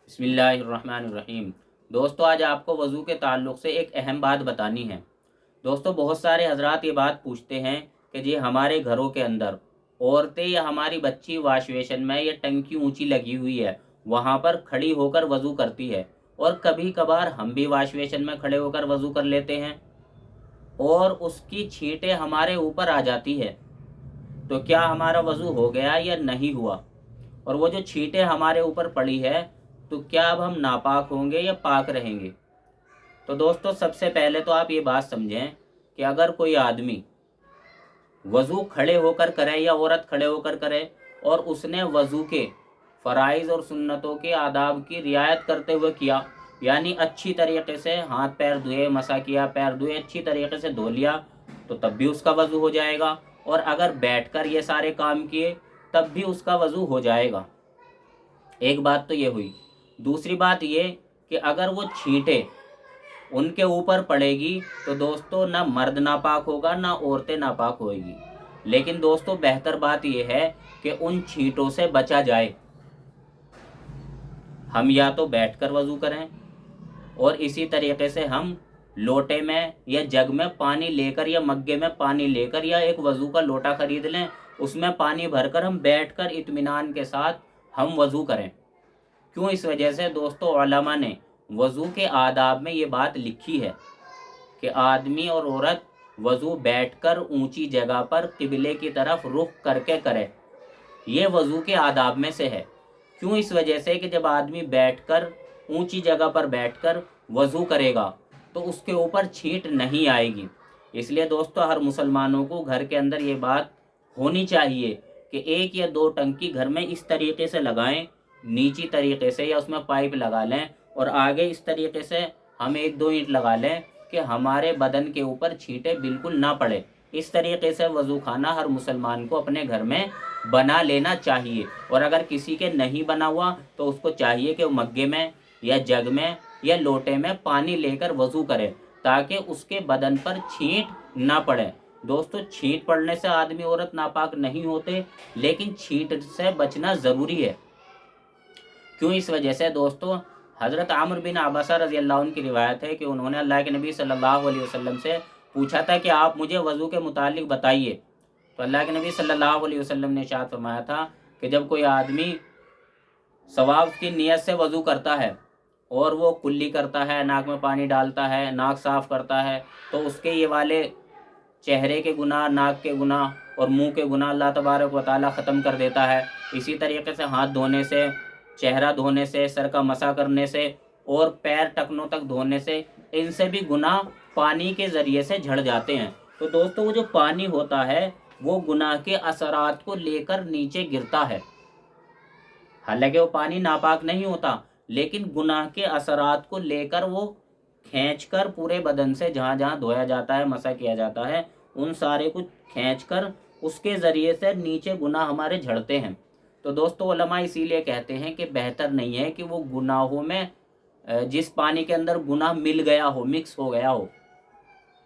बिस्मिल्लाहिर्रहमानिर्रहीम। दोस्तों, आज आपको वज़ू के ताल्लुक़ से एक अहम बात बतानी है। दोस्तों, बहुत सारे हज़रात ये बात पूछते हैं कि जी हमारे घरों के अंदर औरतें या हमारी बच्ची वॉश बेसिन में या टंकी ऊंची लगी हुई है, वहाँ पर खड़ी होकर वज़ू करती है, और कभी कभार हम भी वॉश बेसिन में खड़े होकर वज़ू कर लेते हैं और उसकी छींटें हमारे ऊपर आ जाती है। तो क्या हमारा वज़ू हो गया या नहीं हुआ? और वो जो छींटें हमारे ऊपर पड़ी है, तो क्या अब हम नापाक होंगे या पाक रहेंगे? तो दोस्तों, सबसे पहले तो आप ये बात समझें कि अगर कोई आदमी वज़ू खड़े होकर करे या औरत खड़े होकर करे और उसने वज़ू के फ़राइज़ और सुन्नतों के आदाब की रियायत करते हुए किया, यानी अच्छी तरीके से हाथ पैर धोए, मसा किया, पैर धोए, अच्छी तरीके से धो लिया, तो तब भी उसका वज़ू हो जाएगा। और अगर बैठकर ये सारे काम किए तब भी उसका वज़ू हो जाएगा। एक बात तो ये हुई। दूसरी बात ये कि अगर वो छींटें उनके ऊपर पड़ेगी तो दोस्तों ना मर्द नापाक होगा ना औरतें नापाक होएगी। लेकिन दोस्तों, बेहतर बात यह है कि उन छींटों से बचा जाए। हम या तो बैठकर वज़ू करें और इसी तरीके से हम लोटे में या जग में पानी लेकर या मग्गे में पानी लेकर या एक वज़ू का लोटा खरीद लें, उसमें पानी भरकर हम बैठकर इत्मीनान के साथ हम वज़ू करें। क्यों? इस वजह से दोस्तों, उलमा ने वज़ू के आदाब में ये बात लिखी है कि आदमी और औरत वज़ू बैठकर ऊंची जगह पर क़िबले की तरफ रुख करके करे। ये वज़ू के आदाब में से है। क्यों? इस वजह से कि जब आदमी बैठकर ऊंची जगह पर बैठकर वज़ू करेगा तो उसके ऊपर छींट नहीं आएगी। इसलिए दोस्तों, हर मुसलमानों को घर के अंदर ये बात होनी चाहिए कि एक या दो टंकी घर में इस तरीके से लगाएं, नीची तरीके से, या उसमें पाइप लगा लें, और आगे इस तरीके से हम एक दो ईंट लगा लें कि हमारे बदन के ऊपर छींटें बिल्कुल ना पड़े। इस तरीके से वज़ू खाना हर मुसलमान को अपने घर में बना लेना चाहिए। और अगर किसी के नहीं बना हुआ तो उसको चाहिए कि वो मग्गे में या जग में या लोटे में पानी लेकर वज़ू करे, ताकि उसके बदन पर छींट ना पड़े। दोस्तों, छींट पड़ने से आदमी औरत नापाक नहीं होते, लेकिन छींट से बचना ज़रूरी है। क्यों? इस वजह से दोस्तों, हज़रत आमिर बिन अबसा रज़ी अल्लाह अन्हु की रिवायत है कि उन्होंने अल्लाह के नबी सल्लल्लाहु अलैहि वसल्लम से पूछा था कि आप मुझे वज़ू के मुतालिक बताइए। तो अल्लाह के नबी सल्लल्लाहु अलैहि वसल्लम ने इरशाद फरमाया था कि जब कोई आदमी सवाब की नीयत से वज़ू करता है और वो कुल्ली करता है, नाक में पानी डालता है, नाक साफ़ करता है, तो उसके ये वाले चेहरे के गुनाह, नाक के गुनाह और मुंह के गुनाह अल्लाह तबारक व तआला ख़त्म कर देता है। इसी तरीके से हाथ धोने से, चेहरा धोने से, सर का मसा करने से और पैर टखनों तक धोने से, इनसे भी गुनाह पानी के ज़रिए से झड़ जाते हैं। तो दोस्तों, वो जो पानी होता है वो गुनाह के असरात को लेकर नीचे गिरता है। हालांकि वो पानी नापाक नहीं होता, लेकिन गुनाह के असरात को लेकर वो खींचकर पूरे बदन से जहाँ जहाँ धोया जाता है, मसा किया जाता है, उन सारे को खींचकर उसके ज़रिए से नीचे गुनाह हमारे झड़ते हैं। तो दोस्तों, उलमा इसीलिए कहते हैं कि बेहतर नहीं है कि वो गुनाहों में जिस पानी के अंदर गुनाह मिल गया हो, मिक्स हो गया हो,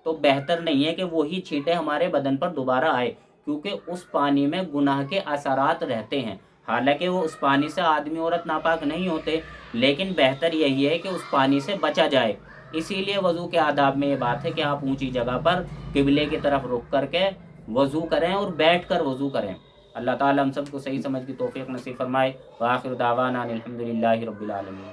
तो बेहतर नहीं है कि वही छींटें हमारे बदन पर दोबारा आए, क्योंकि उस पानी में गुनाह के असरात रहते हैं। हालांकि वो उस पानी से आदमी औरत नापाक नहीं होते, लेकिन बेहतर यही है कि उस पानी से बचा जाए। इसीलिए वज़ू के आदाब में ये बात है कि आप ऊंची जगह पर क़िबले की तरफ रुख करके वज़ू करें और बैठ कर वज़ू करें। अल्लाह ताला हम सबको सही समझ की तौफ़ीक़ नसीब फरमाए। व आखिर दावाना अनिल हम्दुलिल्लाहि रब्बिल आलमीन।